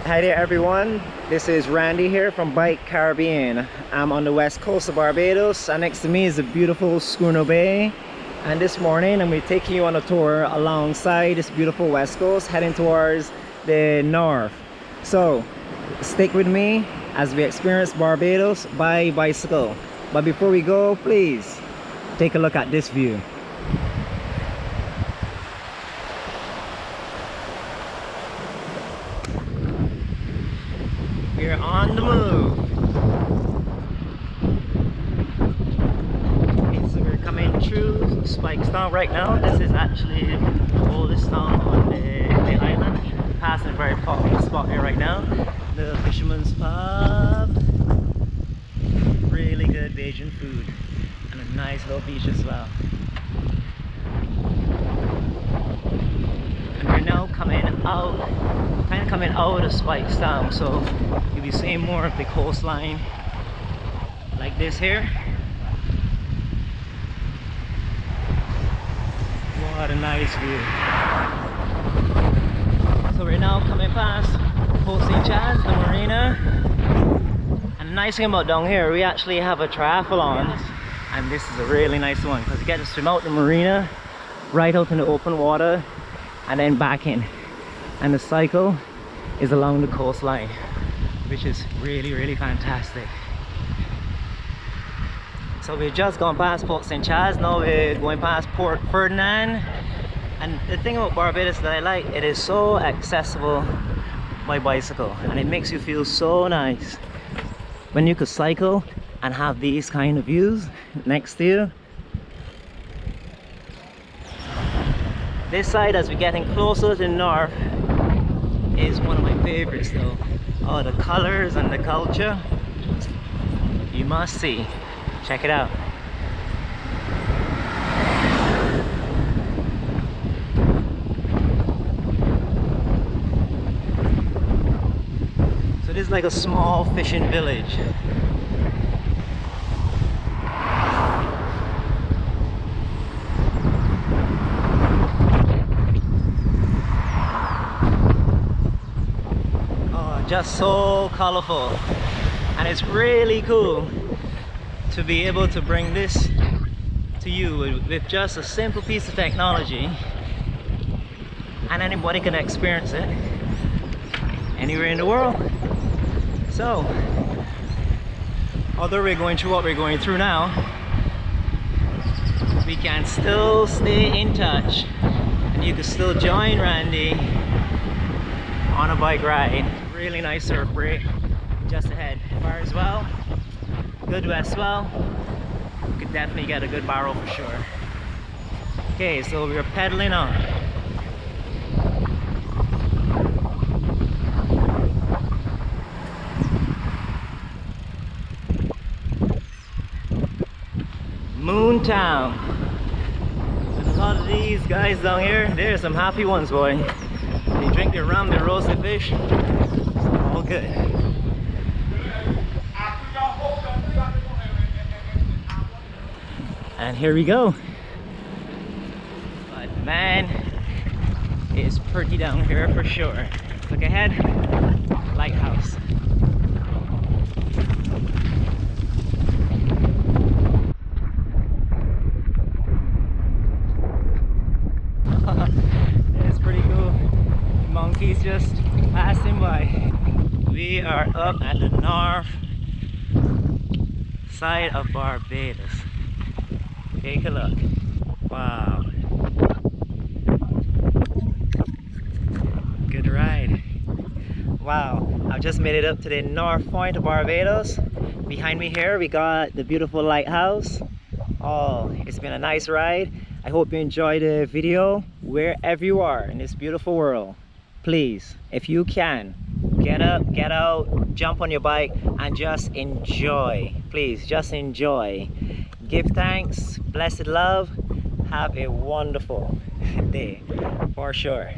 Hi there everyone, this is Randy here from Bike Caribbean. I'm on the west coast of Barbados and next to me is the beautiful Schooner Bay. And this morning I'm going to be taking you on a tour alongside this beautiful west coast heading towards the north. So stick with me as we experience Barbados by bicycle. But before we go, please take a look at this view. We're on the move. Okay, so we're coming through Speightstown right now. This is actually the oldest town on the island. Passing a very popular spot here right now. The Fisherman's Pub. Really good Bajan food. And a nice little beach as well. And we're now coming out, kind of coming out of Speightstown, so you'll be seeing more of the coastline like this here. What a nice view. So we're now coming past Port St. Chad's, the marina. And the nice thing about down here, we actually have a triathlon. And this is a really nice one because you get to swim out the marina, right out in the open water, and then back in. And the cycle is along the coastline, which is really fantastic. So we've just gone past Port St. Chad's, now we're going past Port Ferdinand. And the thing about Barbados that I like, it is so accessible by bicycle, and it makes you feel so nice when you could cycle and have these kind of views next to you. This side, as we're getting closer to the north, is one of my favorites though. Oh, the colors and the culture, you must see. Check it out. So this is like a small fishing village. Just so colorful, and it's really cool to be able to bring this to you with just a simple piece of technology, and anybody can experience it anywhere in the world. So although we're going through what we're going through now, we can still stay in touch, and you can still join Randy on a bike ride. Really nice surf break just ahead. Far as well, good west swell. You could definitely get a good barrel for sure. Okay, so we're pedaling on. Moon Town. And a lot of these guys down here, there's some happy ones, boy. They drink their rum, they roast their fish. All good. And here we go. But man, it's pretty down here for sure. Look ahead, lighthouse. It's pretty cool. Monkeys just passing by. We are up at the north side of Barbados. Take a look. Wow. Good ride. Wow, I've just made it up to the north point of Barbados. Behind me here we got the beautiful lighthouse. Oh, it's been a nice ride. I hope you enjoyed the video wherever you are in this beautiful world. Please, if you can, get up, get out, jump on your bike and just enjoy. Please, just enjoy. Give thanks, blessed love, have a wonderful day for sure.